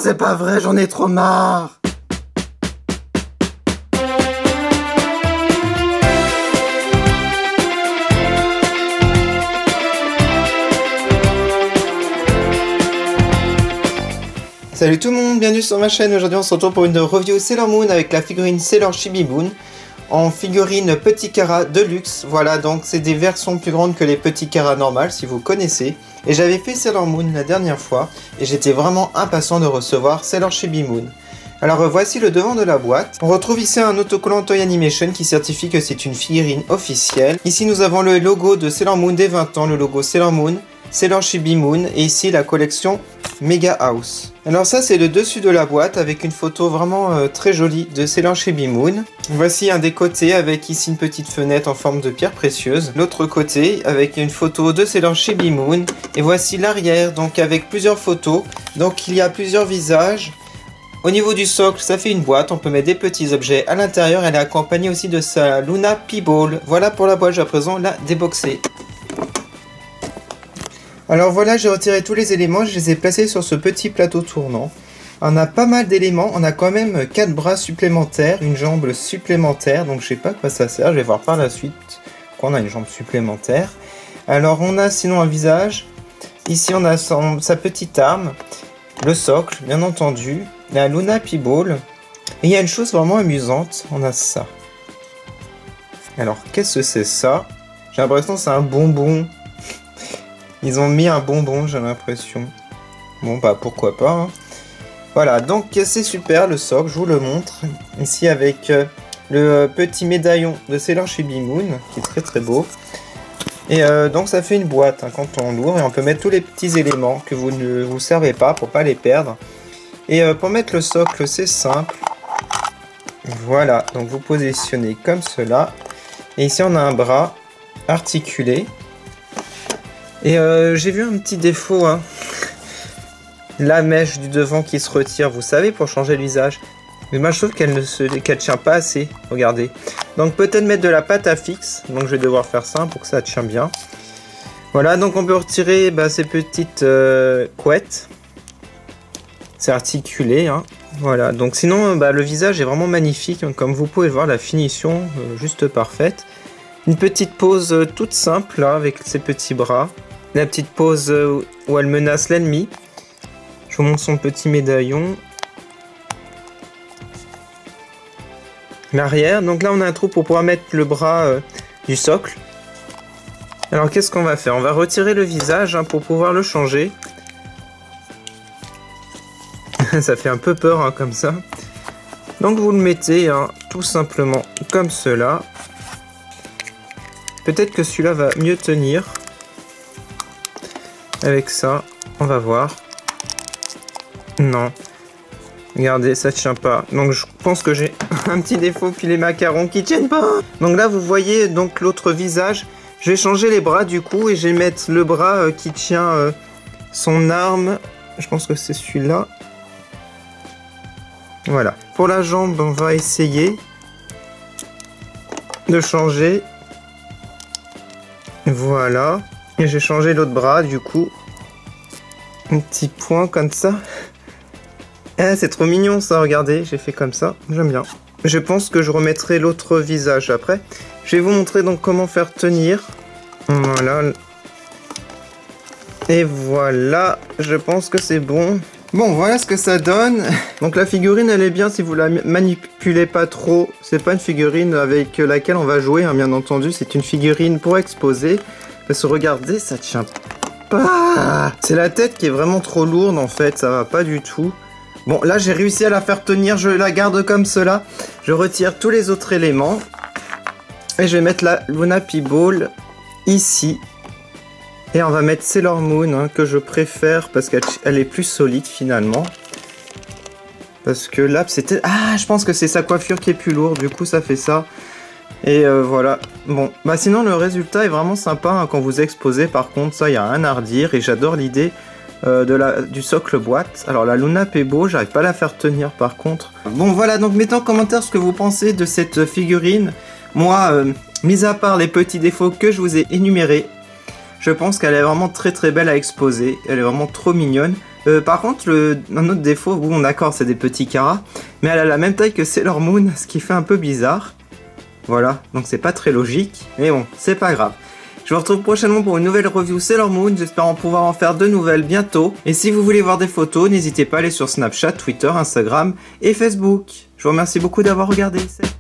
c'est pas vrai, j'en ai trop marre. Salut tout le monde, bienvenue sur ma chaîne. Aujourd'hui on se retrouve pour une review Sailor Moon avec la figurine Sailor Chibi Moon en figurine Petit Cara de luxe. Voilà, donc c'est des versions plus grandes que les Petits Cara normales si vous connaissez. Et j'avais fait Sailor Moon la dernière fois et j'étais vraiment impatient de recevoir Sailor Chibi Moon. Alors voici le devant de la boîte. On retrouve ici un autocollant Toy Animation qui certifie que c'est une figurine officielle. Ici nous avons le logo de Sailor Moon des 20 ans, le logo Sailor Moon, Sailor Chibi Moon et ici la collection Mega House. Alors ça c'est le dessus de la boîte avec une photo vraiment très jolie de Sailor Chibi Moon. Voici un des côtés avec ici une petite fenêtre en forme de pierre précieuse. L'autre côté avec une photo de Sailor Chibi Moon. Et voici l'arrière donc avec plusieurs photos. Donc il y a plusieurs visages. Au niveau du socle, ça fait une boîte, on peut mettre des petits objets à l'intérieur. Elle est accompagnée aussi de sa Luna P-Ball. Voilà pour la boîte, je vais à présent la déboxer. Alors voilà, j'ai retiré tous les éléments, je les ai placés sur ce petit plateau tournant. On a pas mal d'éléments, on a quand même 4 bras supplémentaires, une jambe supplémentaire, donc je sais pas à quoi ça sert, je vais voir par la suite pourquoi on a une jambe supplémentaire. Alors on a sinon un visage, ici on a sa petite arme, le socle bien entendu, la Luna P-Ball, et il y a une chose vraiment amusante, on a ça. Alors qu'est-ce que c'est ça? J'ai l'impression que c'est un bonbon. Ils ont mis un bonbon, j'ai l'impression. Bon, bah pourquoi pas. Hein. Voilà, donc c'est super le socle, je vous le montre. Ici avec le petit médaillon de Sailor Chibi Moon, qui est très très beau. Et donc ça fait une boîte hein, quand on l'ouvre. Et on peut mettre tous les petits éléments que vous ne vous servez pas pour pas les perdre. Et pour mettre le socle, c'est simple. Voilà, donc vous positionnez comme cela. Et ici on a un bras articulé. Et j'ai vu un petit défaut, hein. La mèche du devant qui se retire, vous savez, pour changer le visage. Mais moi je trouve qu'elle tient pas assez, regardez. Donc peut-être mettre de la pâte à fixe, donc je vais devoir faire ça pour que ça tient bien. Voilà, donc on peut retirer ces petites couettes. C'est articulé, hein. Voilà, donc sinon le visage est vraiment magnifique, hein. Comme vous pouvez le voir, la finition juste parfaite. Une petite pose toute simple là, avec ses petits bras. La petite pose où elle menace l'ennemi. Je vous montre son petit médaillon. L'arrière. Donc là on a un trou pour pouvoir mettre le bras du socle. Alors qu'est-ce qu'on va faire? On va retirer le visage hein, pour pouvoir le changer. Ça fait un peu peur hein, comme ça. Donc vous le mettez hein, tout simplement comme cela. Peut-être que celui-là va mieux tenir. Avec ça, on va voir. Non. Regardez, ça tient pas. Donc je pense que j'ai un petit défaut, puis les macarons qui tiennent pas. Donc là, vous voyez donc l'autre visage. Je vais changer les bras du coup et je vais mettre le bras qui tient son arme. Je pense que c'est celui-là. Voilà. Pour la jambe, on va essayer de changer. Voilà. Et j'ai changé l'autre bras du coup. Un petit point comme ça. Ah, c'est trop mignon ça, regardez. J'ai fait comme ça. J'aime bien. Je pense que je remettrai l'autre visage après. Je vais vous montrer donc comment faire tenir. Voilà. Et voilà. Je pense que c'est bon. Bon, voilà ce que ça donne. Donc la figurine, elle est bien si vous la manipulez pas trop. C'est pas une figurine avec laquelle on va jouer, hein, bien entendu. C'est une figurine pour exposer. Parce que regardez, ça tient pas. C'est la tête qui est vraiment trop lourde en fait. Ça va pas du tout. Bon, là j'ai réussi à la faire tenir. Je la garde comme cela. Je retire tous les autres éléments. Et je vais mettre la Luna P-Ball ici. Et on va mettre Sailor Moon, hein, que je préfère parce qu'elle est plus solide finalement. Parce que là, c'était... Ah, je pense que c'est sa coiffure qui est plus lourde, du coup ça fait ça. Et voilà. Bon, sinon le résultat est vraiment sympa hein, quand vous exposez. Par contre, ça, il y a un à redire et j'adore l'idée du socle boîte. Alors la Luna P-Ball, j'arrive pas à la faire tenir par contre. Bon voilà, donc mettez en commentaire ce que vous pensez de cette figurine. Moi, mis à part les petits défauts que je vous ai énumérés, je pense qu'elle est vraiment très très belle à exposer. Elle est vraiment trop mignonne. Par contre, un autre défaut, bon d'accord, c'est des petits caras, mais elle a la même taille que Sailor Moon, ce qui fait un peu bizarre. Voilà, donc c'est pas très logique, mais bon, c'est pas grave. Je vous retrouve prochainement pour une nouvelle review Sailor Moon, j'espère en pouvoir en faire de nouvelles bientôt. Et si vous voulez voir des photos, n'hésitez pas à aller sur Snapchat, Twitter, Instagram et Facebook. Je vous remercie beaucoup d'avoir regardé. Salut.